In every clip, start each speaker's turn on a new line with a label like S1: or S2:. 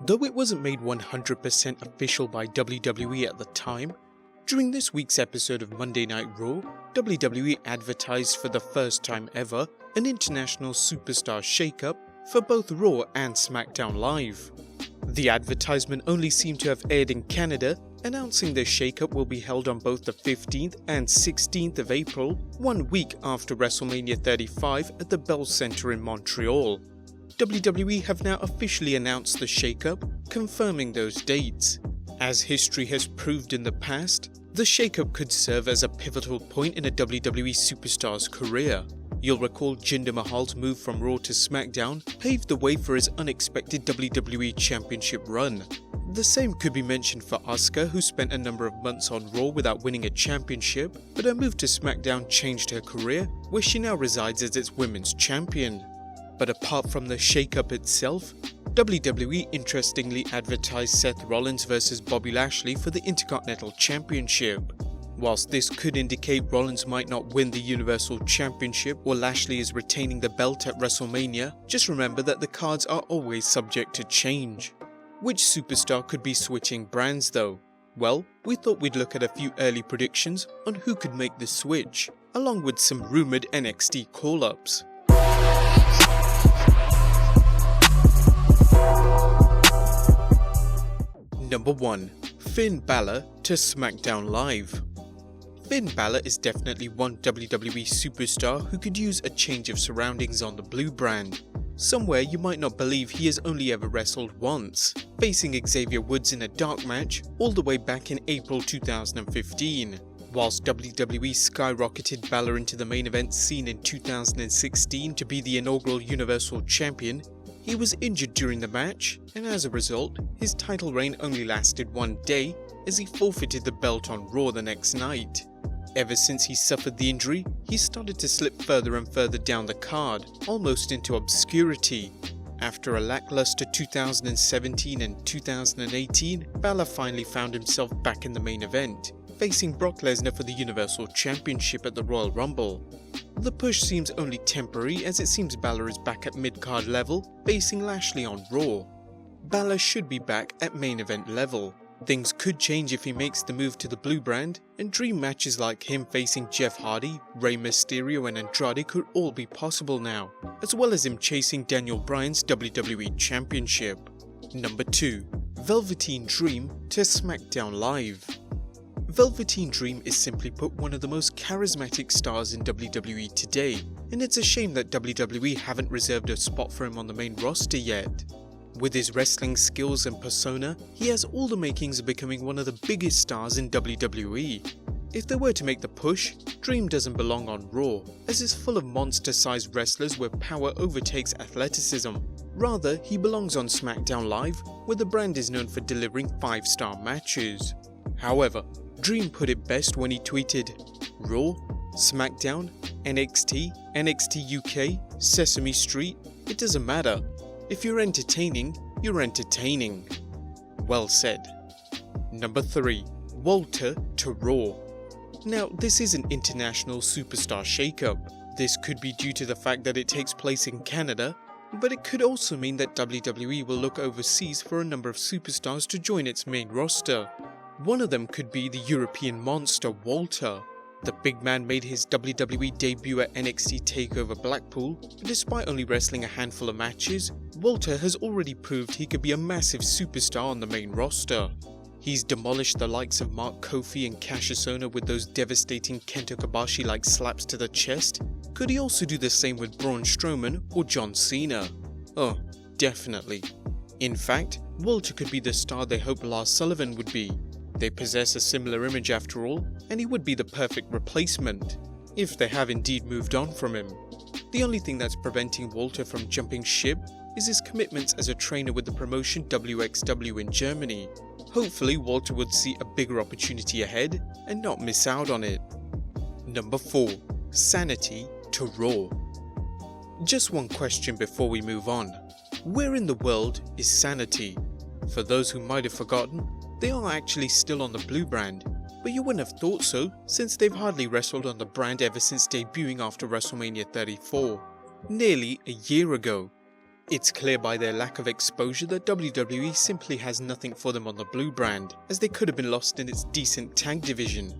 S1: Though it wasn't made 100% official by WWE at the time, during this week's episode of Monday Night Raw, WWE advertised for the first time ever an international superstar shakeup for both Raw and Smackdown Live. The advertisement only seemed to have aired in Canada, announcing the shakeup will be held on both the 15th and 16th of April, 1 week after WrestleMania 35 at the Bell Centre in Montreal. WWE have now officially announced the shakeup, confirming those dates. As history has proved in the past, the shakeup could serve as a pivotal point in a WWE superstar's career. You'll recall Jinder Mahal's move from Raw to SmackDown paved the way for his unexpected WWE Championship run. The same could be mentioned for Asuka, who spent a number of months on Raw without winning a championship, but her move to SmackDown changed her career, where she now resides as its women's champion. But apart from the shakeup itself, WWE interestingly advertised Seth Rollins vs Bobby Lashley for the Intercontinental Championship. Whilst this could indicate Rollins might not win the Universal Championship or Lashley is retaining the belt at WrestleMania, just remember that the cards are always subject to change. Which superstar could be switching brands though? Well, we thought we'd look at a few early predictions on who could make the switch, along with some rumoured NXT call-ups. Number 1. Finn Balor to SmackDown Live. Finn Balor is definitely one WWE superstar who could use a change of surroundings on the blue brand. Somewhere you might not believe he has only ever wrestled once, facing Xavier Woods in a dark match all the way back in April 2015. Whilst WWE skyrocketed Balor into the main event scene in 2016 to be the inaugural Universal Champion, he was injured during the match, and as a result, his title reign only lasted 1 day as he forfeited the belt on Raw the next night. Ever since he suffered the injury, he started to slip further and further down the card, almost into obscurity. After a lackluster 2017 and 2018, Balor finally found himself back in the main event, facing Brock Lesnar for the Universal Championship at the Royal Rumble. The push seems only temporary, as it seems Balor is back at mid-card level, facing Lashley on Raw. Balor should be back at main event level. Things could change if he makes the move to the blue brand, and dream matches like him facing Jeff Hardy, Rey Mysterio and Andrade could all be possible now, as well as him chasing Daniel Bryan's WWE Championship. Number 2. Velveteen Dream to SmackDown Live. Velveteen Dream is simply put one of the most charismatic stars in WWE today, and it's a shame that WWE haven't reserved a spot for him on the main roster yet. With his wrestling skills and persona, he has all the makings of becoming one of the biggest stars in WWE. If they were to make the push, Dream doesn't belong on Raw, as it's full of monster-sized wrestlers where power overtakes athleticism. Rather, he belongs on SmackDown Live, where the brand is known for delivering 5-star matches. However, Dream put it best when he tweeted, "Raw, SmackDown, NXT, NXT UK, Sesame Street, it doesn't matter. If you're entertaining, you're entertaining." Well said. Number 3. Walter to Raw. Now, this is an international superstar shakeup. This could be due to the fact that it takes place in Canada, but it could also mean that WWE will look overseas for a number of superstars to join its main roster. One of them could be the European monster Walter. The big man made his WWE debut at NXT TakeOver Blackpool, but despite only wrestling a handful of matches, Walter has already proved he could be a massive superstar on the main roster. He's demolished the likes of Mark Kofi and Cassius Ohno with those devastating Kento Kobashi-like slaps to the chest. Could he also do the same with Braun Strowman or John Cena? Oh, definitely. In fact, Walter could be the star they hoped Lars Sullivan would be. They possess a similar image after all, and he would be the perfect replacement, if they have indeed moved on from him. The only thing that's preventing Walter from jumping ship is his commitments as a trainer with the promotion WXW in Germany. Hopefully Walter would see a bigger opportunity ahead and not miss out on it. Number 4. SANITY to Raw. Just one question before we move on. Where in the world is SANITY? For those who might have forgotten, they are actually still on the blue brand, but you wouldn't have thought so since they've hardly wrestled on the brand ever since debuting after WrestleMania 34, nearly a year ago. It's clear by their lack of exposure that WWE simply has nothing for them on the blue brand, as they could have been lost in its decent tag division.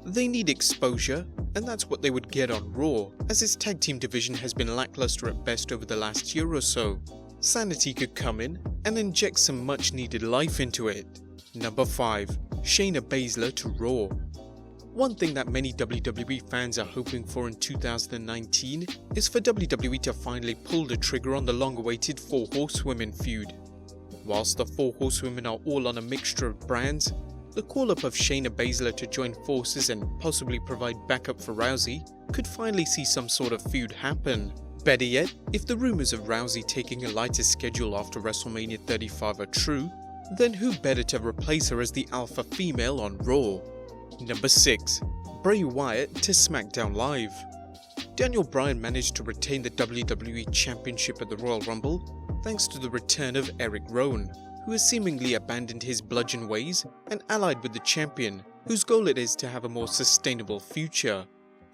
S1: They need exposure, and that's what they would get on Raw, as its tag team division has been lackluster at best over the last year or so. Sanity could come in and inject some much needed life into it. Number 5. Shayna Baszler to Raw. One thing that many WWE fans are hoping for in 2019 is for WWE to finally pull the trigger on the long-awaited 4 Horsewomen feud. Whilst the 4 Horsewomen are all on a mixture of brands, the call-up of Shayna Baszler to join forces and possibly provide backup for Rousey could finally see some sort of feud happen. Better yet, if the rumours of Rousey taking a lighter schedule after WrestleMania 35 are true, then who better to replace her as the alpha female on Raw? Number 6. Bray Wyatt to SmackDown Live. Daniel Bryan managed to retain the WWE Championship at the Royal Rumble thanks to the return of Eric Rowan, who has seemingly abandoned his bludgeon ways and allied with the champion, whose goal it is to have a more sustainable future.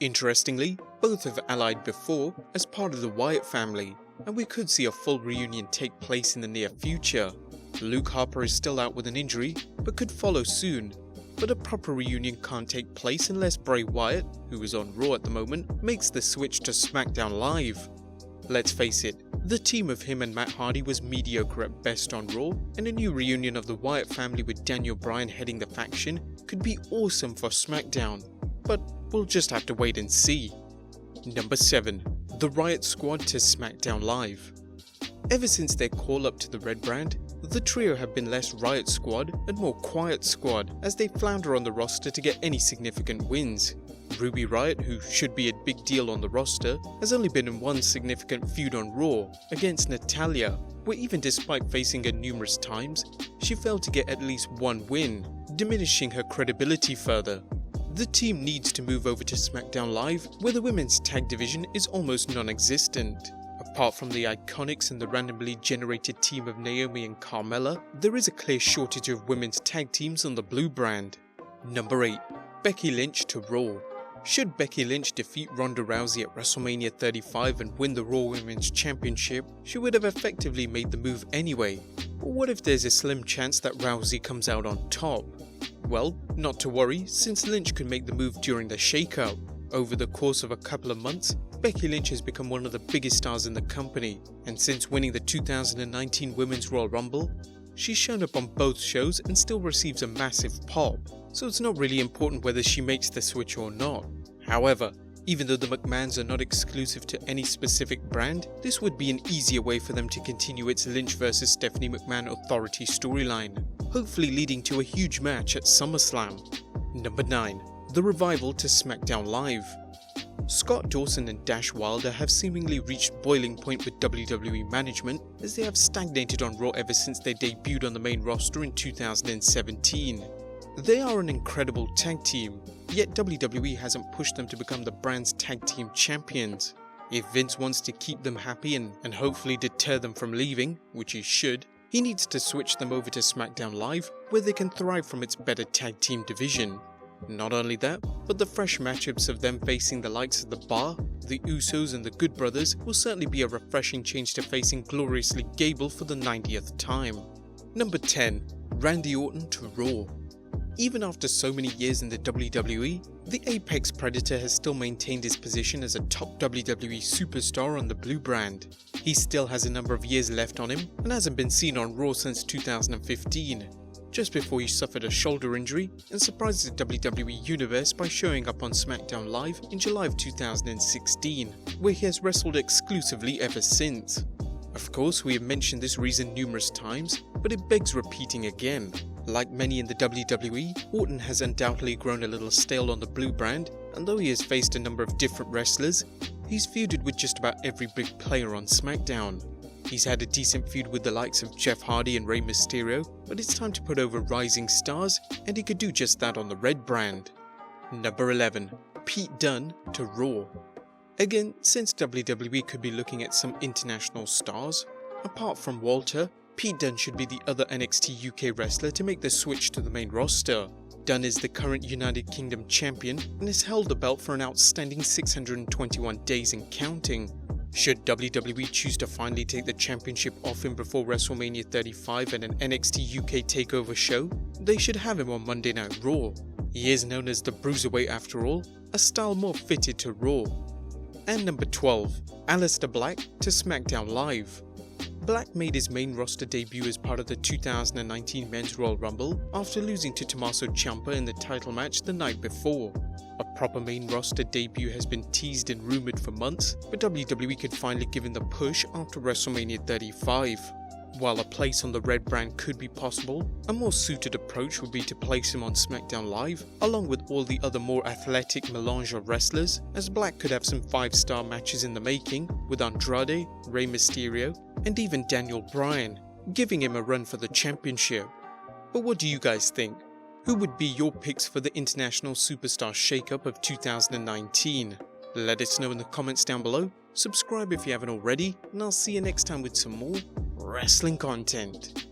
S1: Interestingly, both have allied before as part of the Wyatt family, and we could see a full reunion take place in the near future. Luke Harper is still out with an injury, but could follow soon. But a proper reunion can't take place unless Bray Wyatt, who is on Raw at the moment, makes the switch to SmackDown Live. Let's face it, the team of him and Matt Hardy was mediocre at best on Raw, and a new reunion of the Wyatt family with Daniel Bryan heading the faction could be awesome for SmackDown. But we'll just have to wait and see. Number 7. The RIOTT Squad to SmackDown Live. Ever since their call-up to the Red brand, the trio have been less RIOTT Squad and more Quiet Squad as they flounder on the roster to get any significant wins. Ruby Riott, who should be a big deal on the roster, has only been in one significant feud on Raw against Natalya, where even despite facing her numerous times, she failed to get at least one win, diminishing her credibility further. The team needs to move over to SmackDown Live, where the women's tag division is almost non-existent. Apart from the Iconics and the randomly generated team of Naomi and Carmella, there is a clear shortage of women's tag teams on the blue brand. Number 8. Becky Lynch to Raw. Should Becky Lynch defeat Ronda Rousey at WrestleMania 35 and win the Raw Women's Championship, she would have effectively made the move anyway. But what if there's a slim chance that Rousey comes out on top? Well, not to worry, since Lynch could make the move during the shakeup. Over the course of a couple of months, Becky Lynch has become one of the biggest stars in the company, and since winning the 2019 Women's Royal Rumble, she's shown up on both shows and still receives a massive pop, so it's not really important whether she makes the switch or not. However, even though the McMahons are not exclusive to any specific brand, this would be an easier way for them to continue its Lynch vs Stephanie McMahon authority storyline, hopefully leading to a huge match at SummerSlam. Number 9. The Revival to SmackDown Live. Scott Dawson and Dash Wilder have seemingly reached boiling point with WWE management, as they have stagnated on Raw ever since they debuted on the main roster in 2017. They are an incredible tag team, yet WWE hasn't pushed them to become the brand's tag team champions. If Vince wants to keep them happy and hopefully deter them from leaving, which he should, he needs to switch them over to SmackDown Live, where they can thrive from its better tag team division. Not only that, but the fresh matchups of them facing the likes of The Bar, the Usos and the Good Brothers will certainly be a refreshing change to facing Gloriously Gable for the 90th time. Number 10. Randy Orton to Raw. Even after so many years in the WWE, the Apex Predator has still maintained his position as a top WWE superstar on the blue brand. He still has a number of years left on him and hasn't been seen on Raw since 2015. Just before he suffered a shoulder injury and surprised the WWE Universe by showing up on SmackDown Live in July of 2016, where he has wrestled exclusively ever since. Of course, we have mentioned this reason numerous times, but it begs repeating again. Like many in the WWE, Orton has undoubtedly grown a little stale on the blue brand, and though he has faced a number of different wrestlers, he's feuded with just about every big player on SmackDown. He's had a decent feud with the likes of Jeff Hardy and Rey Mysterio, but it's time to put over rising stars, and he could do just that on the red brand. Number 11. Pete Dunne to Raw. Again, since WWE could be looking at some international stars, apart from Walter, Pete Dunne should be the other NXT UK wrestler to make the switch to the main roster. Dunne is the current United Kingdom champion and has held the belt for an outstanding 621 days and counting. Should WWE choose to finally take the championship off him before WrestleMania 35 and an NXT UK takeover show, they should have him on Monday Night Raw. He is known as the Bruiserweight after all, a style more fitted to Raw. And number 12, Aleister Black to SmackDown Live. Black made his main roster debut as part of the 2019 Men's Royal Rumble after losing to Tommaso Ciampa in the title match the night before. A proper main roster debut has been teased and rumoured for months, but WWE could finally give him the push after WrestleMania 35. While a place on the red brand could be possible, a more suited approach would be to place him on SmackDown Live along with all the other more athletic melange of wrestlers, as Black could have some 5-star matches in the making with Andrade, Rey Mysterio and even Daniel Bryan, giving him a run for the championship. But what do you guys think? Who would be your picks for the International Superstar Shakeup of 2019? Let us know in the comments down below, subscribe if you haven't already, and I'll see you next time with some more wrestling content.